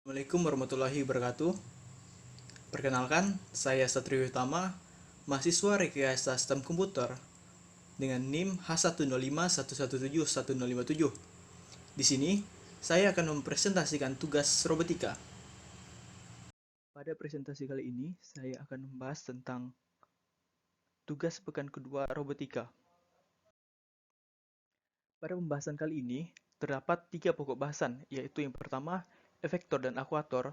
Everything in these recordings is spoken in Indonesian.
Assalamualaikum warahmatullahi wabarakatuh. Perkenalkan, saya Satrio Utama, mahasiswa Rekayasa Sistem Komputer dengan NIM H10511711057. Di sini, saya akan mempresentasikan tugas robotika. Pada presentasi kali ini, saya akan membahas tentang tugas pekan kedua robotika. Pada pembahasan kali ini, terdapat 3 pokok bahasan, yaitu yang pertama, efektor dan akuator,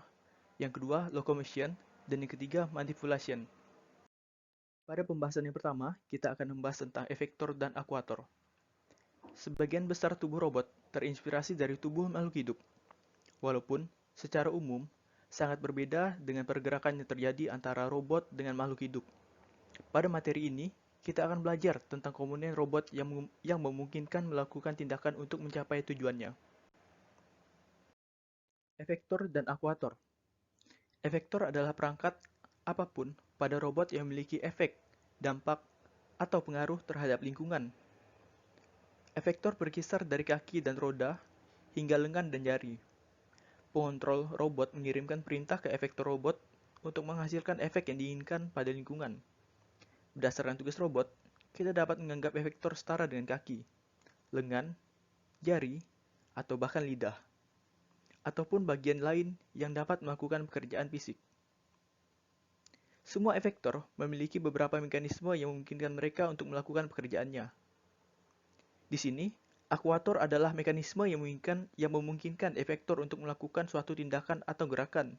yang kedua, locomotion, dan yang ketiga, manipulation. Pada pembahasan yang pertama, kita akan membahas tentang efektor dan akuator. Sebagian besar tubuh robot terinspirasi dari tubuh makhluk hidup, walaupun secara umum sangat berbeda dengan pergerakan yang terjadi antara robot dengan makhluk hidup. Pada materi ini, kita akan belajar tentang komponen robot yang memungkinkan melakukan tindakan untuk mencapai tujuannya. Efektor dan akuator. Efektor adalah perangkat apapun pada robot yang memiliki efek, dampak, atau pengaruh terhadap lingkungan. Efektor berkisar dari kaki dan roda hingga lengan dan jari. Pengontrol robot mengirimkan perintah ke efektor robot untuk menghasilkan efek yang diinginkan pada lingkungan. Berdasarkan tugas robot, kita dapat menganggap efektor setara dengan kaki, lengan, jari, atau bahkan lidah, ataupun bagian lain yang dapat melakukan pekerjaan fisik. Semua efektor memiliki beberapa mekanisme yang memungkinkan mereka untuk melakukan pekerjaannya. Di sini, akuator adalah mekanisme yang memungkinkan efektor untuk melakukan suatu tindakan atau gerakan.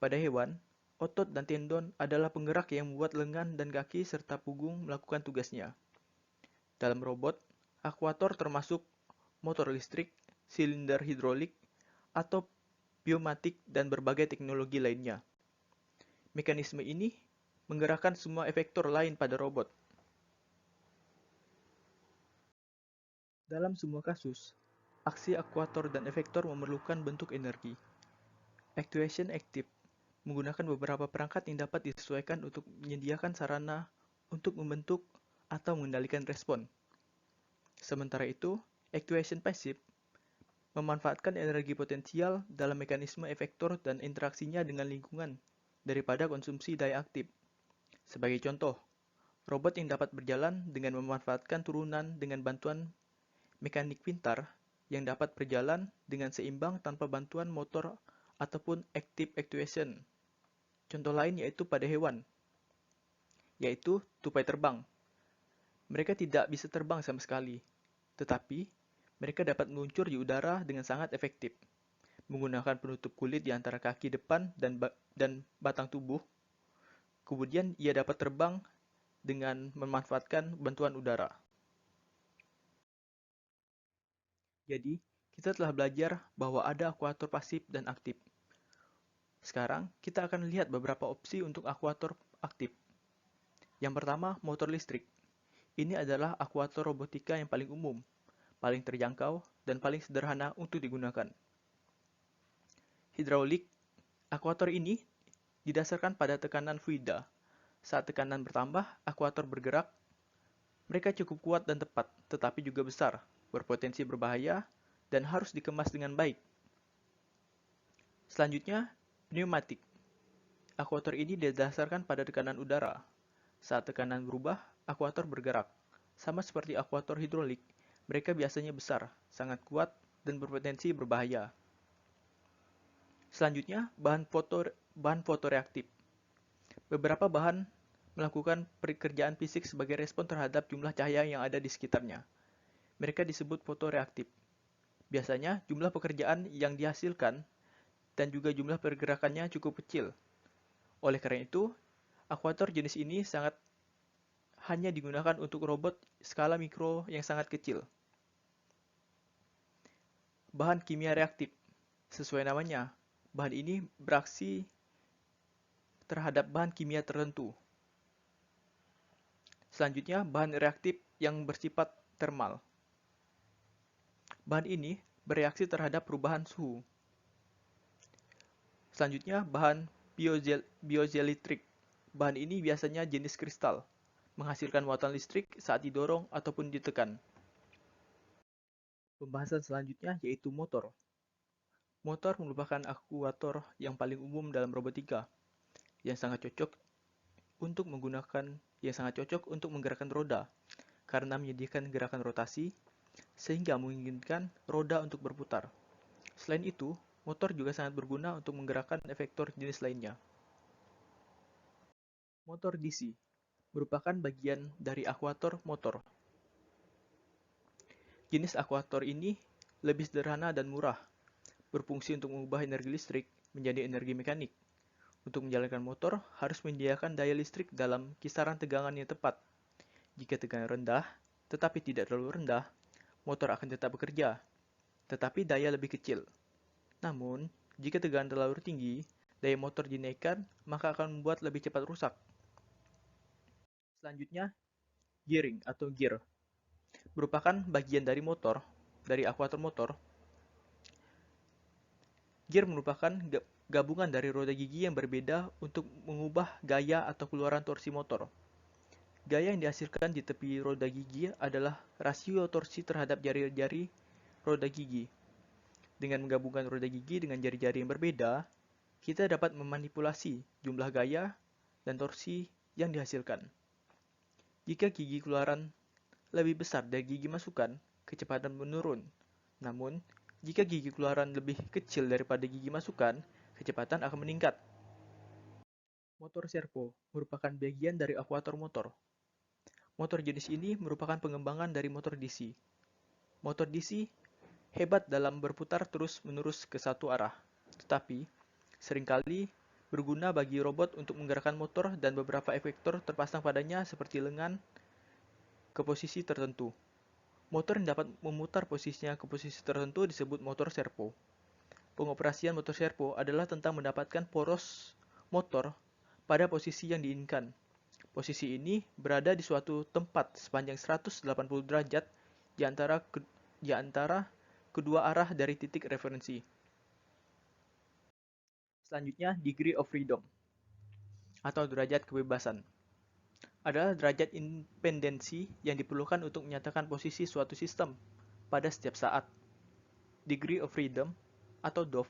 Pada hewan, otot dan tendon adalah penggerak yang membuat lengan dan kaki serta punggung melakukan tugasnya. Dalam robot, akuator termasuk motor listrik, silinder hidrolik, atau pneumatik dan berbagai teknologi lainnya. Mekanisme ini menggerakkan semua efektor lain pada robot. Dalam semua kasus, aksi akuator dan efektor memerlukan bentuk energi. Actuation active menggunakan beberapa perangkat yang dapat disesuaikan untuk menyediakan sarana untuk membentuk atau mengendalikan respon. Sementara itu, actuation passive memanfaatkan energi potensial dalam mekanisme efektor dan interaksinya dengan lingkungan daripada konsumsi daya aktif. Sebagai contoh, robot yang dapat berjalan dengan memanfaatkan turunan dengan bantuan mekanik pintar yang dapat berjalan dengan seimbang tanpa bantuan motor ataupun active actuation. Contoh lain yaitu pada hewan, yaitu tupai terbang. Mereka tidak bisa terbang sama sekali, tetapi mereka dapat meluncur di udara dengan sangat efektif, menggunakan penutup kulit di antara kaki depan dan batang tubuh. Kemudian ia dapat terbang dengan memanfaatkan bantuan udara. Jadi, kita telah belajar bahwa ada akuator pasif dan aktif. Sekarang, kita akan lihat beberapa opsi untuk akuator aktif. Yang pertama, motor listrik. Ini adalah akuator robotika yang paling umum, paling terjangkau, dan paling sederhana untuk digunakan. Hidraulik. Akuator ini didasarkan pada tekanan fluida. Saat tekanan bertambah, akuator bergerak. Mereka cukup kuat dan tepat, tetapi juga besar, berpotensi berbahaya, dan harus dikemas dengan baik. Selanjutnya, pneumatik. Akuator ini didasarkan pada tekanan udara. Saat tekanan berubah, akuator bergerak. Sama seperti akuator hidrolik, mereka biasanya besar, sangat kuat, dan berpotensi berbahaya. Selanjutnya, bahan fotoreaktif. Beberapa bahan melakukan pekerjaan fisik sebagai respon terhadap jumlah cahaya yang ada di sekitarnya. Mereka disebut fotoreaktif. Biasanya, jumlah pekerjaan yang dihasilkan dan juga jumlah pergerakannya cukup kecil. Oleh karena itu, akuator jenis ini hanya digunakan untuk robot skala mikro yang sangat kecil. Bahan kimia reaktif. Sesuai namanya, bahan ini beraksi terhadap bahan kimia tertentu. Selanjutnya, bahan reaktif yang bersifat termal. Bahan ini bereaksi terhadap perubahan suhu. Selanjutnya, bahan piezoelektrik. Bahan ini biasanya jenis kristal, menghasilkan muatan listrik saat didorong ataupun ditekan. Pembahasan selanjutnya yaitu motor. Motor merupakan aktuator yang paling umum dalam robotika, yang sangat cocok untuk menggerakkan roda, karena menyediakan gerakan rotasi, sehingga memungkinkan roda untuk berputar. Selain itu, motor juga sangat berguna untuk menggerakkan efektor jenis lainnya. Motor DC merupakan bagian dari aktuator motor. Jenis aktuator ini lebih sederhana dan murah, berfungsi untuk mengubah energi listrik menjadi energi mekanik. Untuk menjalankan motor, harus menyediakan daya listrik dalam kisaran tegangan yang tepat. Jika tegangan rendah, tetapi tidak terlalu rendah, motor akan tetap bekerja, tetapi daya lebih kecil. Namun, jika tegangan terlalu tinggi, daya motor dinaikkan, maka akan membuat lebih cepat rusak. Selanjutnya, gearing atau gear merupakan bagian dari aktuator motor. Gear merupakan gabungan dari roda gigi yang berbeda untuk mengubah gaya atau keluaran torsi motor. Gaya yang dihasilkan di tepi roda gigi adalah rasio torsi terhadap jari-jari roda gigi. Dengan menggabungkan roda gigi dengan jari-jari yang berbeda, kita dapat memanipulasi jumlah gaya dan torsi yang dihasilkan. Jika gigi keluaran lebih besar dari gigi masukan, kecepatan menurun. Namun, jika gigi keluaran lebih kecil daripada gigi masukan, kecepatan akan meningkat. Motor servo merupakan bagian dari aktuator motor. Motor jenis ini merupakan pengembangan dari motor DC. Motor DC hebat dalam berputar terus-menerus ke satu arah, tetapi seringkali berguna bagi robot untuk menggerakkan motor dan beberapa efektor terpasang padanya seperti lengan ke posisi tertentu. Motor yang dapat memutar posisinya ke posisi tertentu disebut motor servo. Pengoperasian motor servo adalah tentang mendapatkan poros motor pada posisi yang diinginkan. Posisi ini berada di suatu tempat sepanjang 180 derajat di antara kedua arah dari titik referensi. Selanjutnya, degree of freedom atau derajat kebebasan adalah derajat independensi yang diperlukan untuk menyatakan posisi suatu sistem pada setiap saat. Degree of freedom atau DOF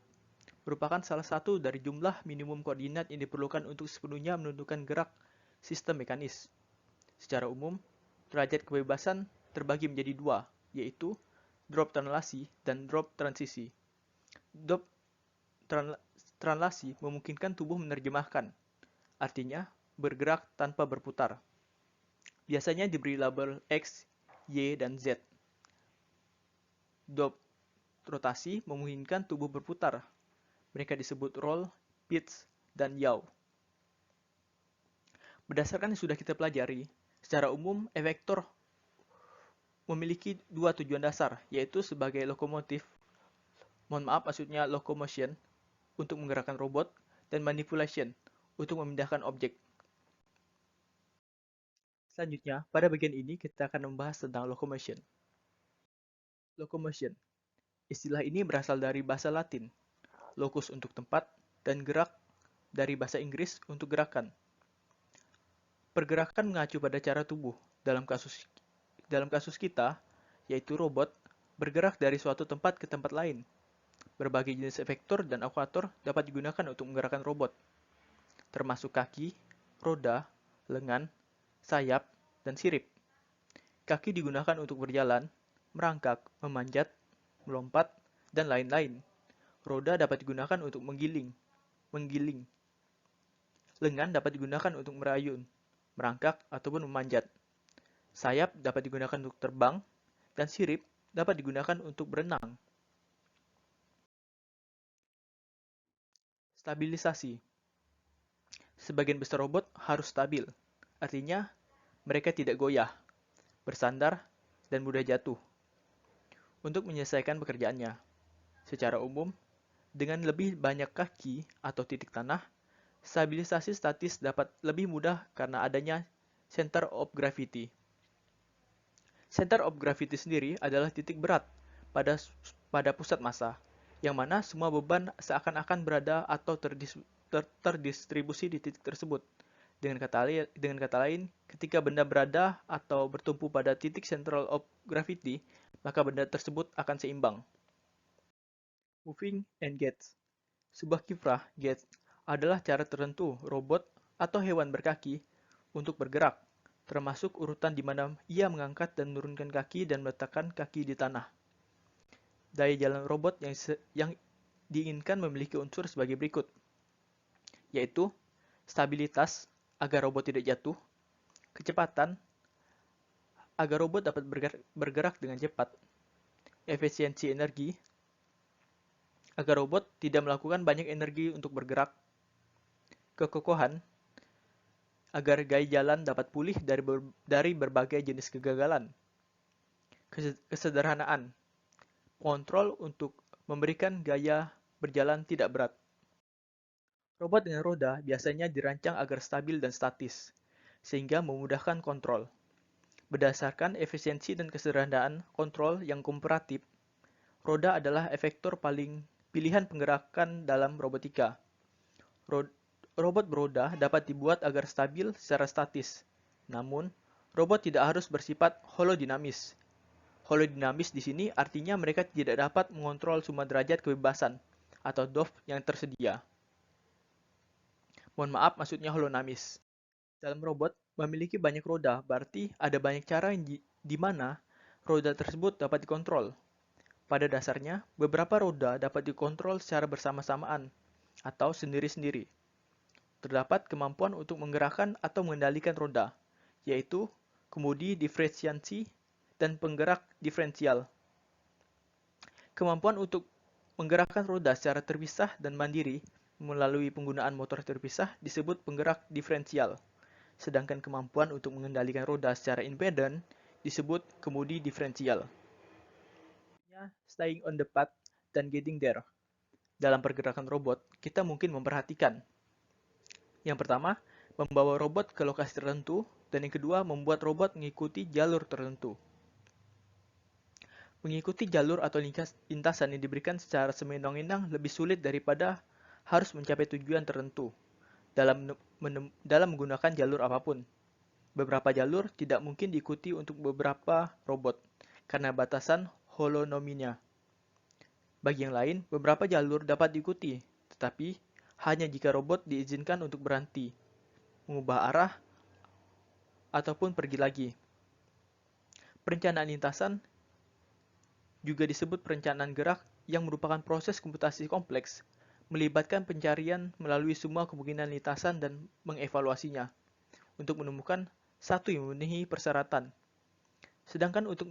merupakan salah satu dari jumlah minimum koordinat yang diperlukan untuk sepenuhnya menentukan gerak sistem mekanis. Secara umum, derajat kebebasan terbagi menjadi dua, yaitu drop translasi dan drop transisi. Drop translasi memungkinkan tubuh menerjemahkan, artinya bergerak tanpa berputar. Biasanya diberi label X, Y, dan Z. Drop rotasi memungkinkan tubuh berputar. Mereka disebut roll, pitch, dan yaw. Berdasarkan yang sudah kita pelajari, secara umum efektor memiliki dua tujuan dasar, yaitu sebagai locomotion untuk menggerakkan robot, dan manipulation untuk memindahkan objek. Selanjutnya, pada bagian ini kita akan membahas tentang locomotion. Locomotion. Istilah ini berasal dari bahasa Latin, locus untuk tempat, dan gerak dari bahasa Inggris untuk gerakan. Pergerakan mengacu pada cara tubuh. Dalam kasus kita, yaitu robot, bergerak dari suatu tempat ke tempat lain. Berbagai jenis efektor dan aktuator dapat digunakan untuk menggerakkan robot, termasuk kaki, roda, lengan, sayap, dan sirip. Kaki digunakan untuk berjalan, merangkak, memanjat, melompat, dan lain-lain. Roda dapat digunakan untuk menggiling. Lengan dapat digunakan untuk merayun, merangkak, ataupun memanjat. Sayap dapat digunakan untuk terbang, dan sirip dapat digunakan untuk berenang. Stabilisasi. Sebagian besar robot harus stabil, artinya mereka tidak goyah, bersandar, dan mudah jatuh. Untuk menyelesaikan pekerjaannya, secara umum, dengan lebih banyak kaki atau titik tanah, stabilisasi statis dapat lebih mudah karena adanya center of gravity. Center of gravity sendiri adalah titik berat pada pusat massa, yang mana semua beban seakan-akan berada atau terdistribusi di titik tersebut. Dengan kata lain, ketika benda berada atau bertumpu pada titik central of gravity, maka benda tersebut akan seimbang. Moving and gaits. Sebuah kiprah, gaits, adalah cara tertentu robot atau hewan berkaki untuk bergerak, termasuk urutan di mana ia mengangkat dan menurunkan kaki dan meletakkan kaki di tanah. Daya jalan robot yang diinginkan memiliki unsur sebagai berikut, yaitu stabilitas agar robot tidak jatuh, kecepatan agar robot dapat bergerak dengan cepat, efisiensi energi agar robot tidak melakukan banyak energi untuk bergerak, kekokohan agar gaya jalan dapat pulih dari berbagai jenis kegagalan, kesederhanaan, kontrol untuk memberikan gaya berjalan tidak berat. Robot dengan roda biasanya dirancang agar stabil dan statis, sehingga memudahkan kontrol. Berdasarkan efisiensi dan kesederhanaan kontrol yang komparatif, roda adalah efektor paling pilihan penggerakan dalam robotika. Robot beroda dapat dibuat agar stabil secara statis. Namun, robot tidak harus bersifat holodinamis. Holodinamis di sini artinya mereka tidak dapat mengontrol semua derajat kebebasan atau DOF yang tersedia. Mohon maaf, maksudnya holonamis. Dalam robot memiliki banyak roda, berarti ada banyak cara di mana roda tersebut dapat dikontrol. Pada dasarnya, beberapa roda dapat dikontrol secara bersama-samaan atau sendiri-sendiri. Terdapat kemampuan untuk menggerakkan atau mengendalikan roda, yaitu kemudi diferensiasi dan penggerak diferensial. Kemampuan untuk menggerakkan roda secara terpisah dan mandiri melalui penggunaan motor terpisah disebut penggerak diferensial. Sedangkan kemampuan untuk mengendalikan roda secara independen disebut kemudi diferensial. Staying on the path dan getting there. Dalam pergerakan robot, kita mungkin memperhatikan. Yang pertama, membawa robot ke lokasi tertentu, dan yang kedua, membuat robot mengikuti jalur tertentu. Mengikuti jalur atau lintasan yang diberikan secara semena-mena lebih sulit daripada harus mencapai tujuan tertentu dalam menggunakan jalur apapun. Beberapa jalur tidak mungkin diikuti untuk beberapa robot karena batasan holonominya. Bagi yang lain, beberapa jalur dapat diikuti, tetapi hanya jika robot diizinkan untuk berhenti, mengubah arah, ataupun pergi lagi. Perencanaan lintasan juga disebut perencanaan gerak yang merupakan proses komputasi kompleks, melibatkan pencarian melalui semua kemungkinan lintasan dan mengevaluasinya, untuk menemukan satu yang memenuhi persyaratan. Sedangkan untuk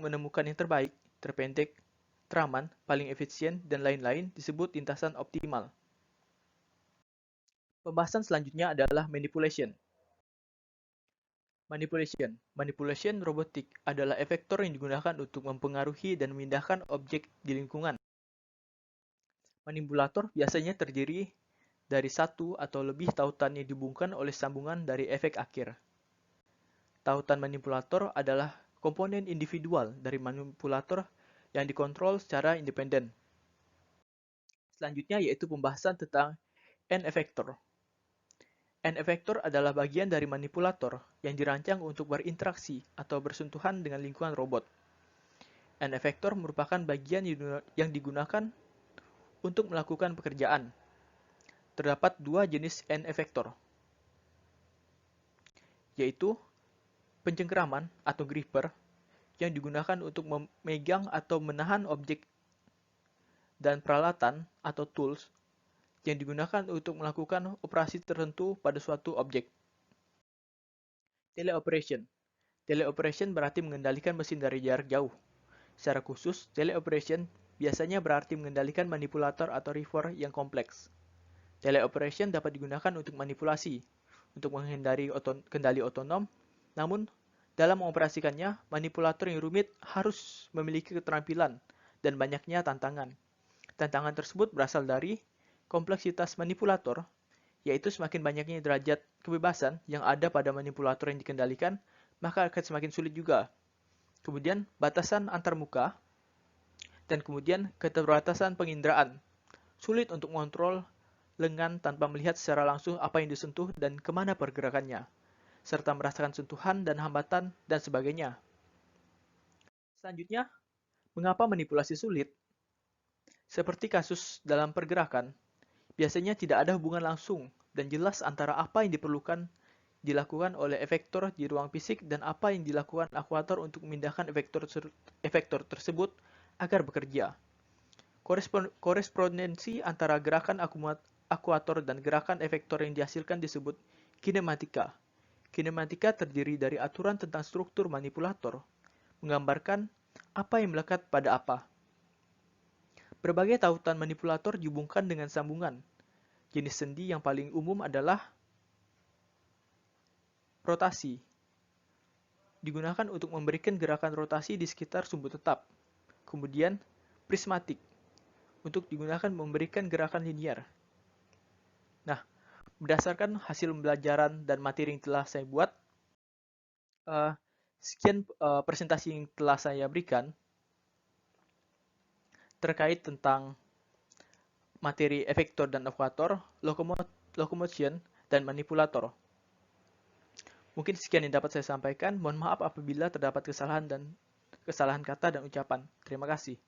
menemukan yang terbaik, terpendek, teraman, paling efisien, dan lain-lain disebut lintasan optimal. Pembahasan selanjutnya adalah manipulation. Manipulation robotik adalah efektor yang digunakan untuk mempengaruhi dan memindahkan objek di lingkungan. Manipulator biasanya terdiri dari satu atau lebih tautan yang dihubungkan oleh sambungan dari efek akhir. Tautan manipulator adalah komponen individual dari manipulator yang dikontrol secara independen. Selanjutnya yaitu pembahasan tentang N-efektor. N-efektor adalah bagian dari manipulator yang dirancang untuk berinteraksi atau bersentuhan dengan lingkungan robot. N-efektor merupakan bagian yang digunakan untuk melakukan pekerjaan. Terdapat dua jenis N-efektor, yaitu pencengkeraman atau gripper yang digunakan untuk memegang atau menahan objek dan peralatan atau tools yang digunakan untuk melakukan operasi tertentu pada suatu objek. Teleoperation. Teleoperation berarti mengendalikan mesin dari jarak jauh. Secara khusus, teleoperation biasanya berarti mengendalikan manipulator atau receiver yang kompleks. Teleoperation dapat digunakan untuk manipulasi, untuk menghindari kendali otonom, namun dalam mengoperasikannya, manipulator yang rumit harus memiliki keterampilan dan banyaknya tantangan. Tantangan tersebut berasal dari kompleksitas manipulator, yaitu semakin banyaknya derajat kebebasan yang ada pada manipulator yang dikendalikan, maka akan semakin sulit juga. Kemudian batasan antarmuka, dan kemudian keterbatasan penginderaan. Sulit untuk mengontrol lengan tanpa melihat secara langsung apa yang disentuh dan kemana pergerakannya, serta merasakan sentuhan dan hambatan dan sebagainya. Selanjutnya, mengapa manipulasi sulit? Seperti kasus dalam pergerakan, biasanya tidak ada hubungan langsung dan jelas antara apa yang dilakukan oleh efektor di ruang fisik dan apa yang dilakukan akuator untuk memindahkan efektor tersebut agar bekerja. Korespondensi antara gerakan akuator dan gerakan efektor yang dihasilkan disebut kinematika. Kinematika terdiri dari aturan tentang struktur manipulator, menggambarkan apa yang melekat pada apa. Berbagai tautan manipulator dihubungkan dengan sambungan. Jenis sendi yang paling umum adalah rotasi. Digunakan untuk memberikan gerakan rotasi di sekitar sumbu tetap. Kemudian, prismatik. Untuk digunakan memberikan gerakan linear. Nah, berdasarkan hasil pembelajaran dan materi yang telah saya buat, sekian presentasi yang telah saya berikan terkait tentang materi efektor dan akuator, locomotion, dan manipulator. Mungkin sekian yang dapat saya sampaikan. Mohon maaf apabila terdapat kesalahan kata dan ucapan. Terima kasih.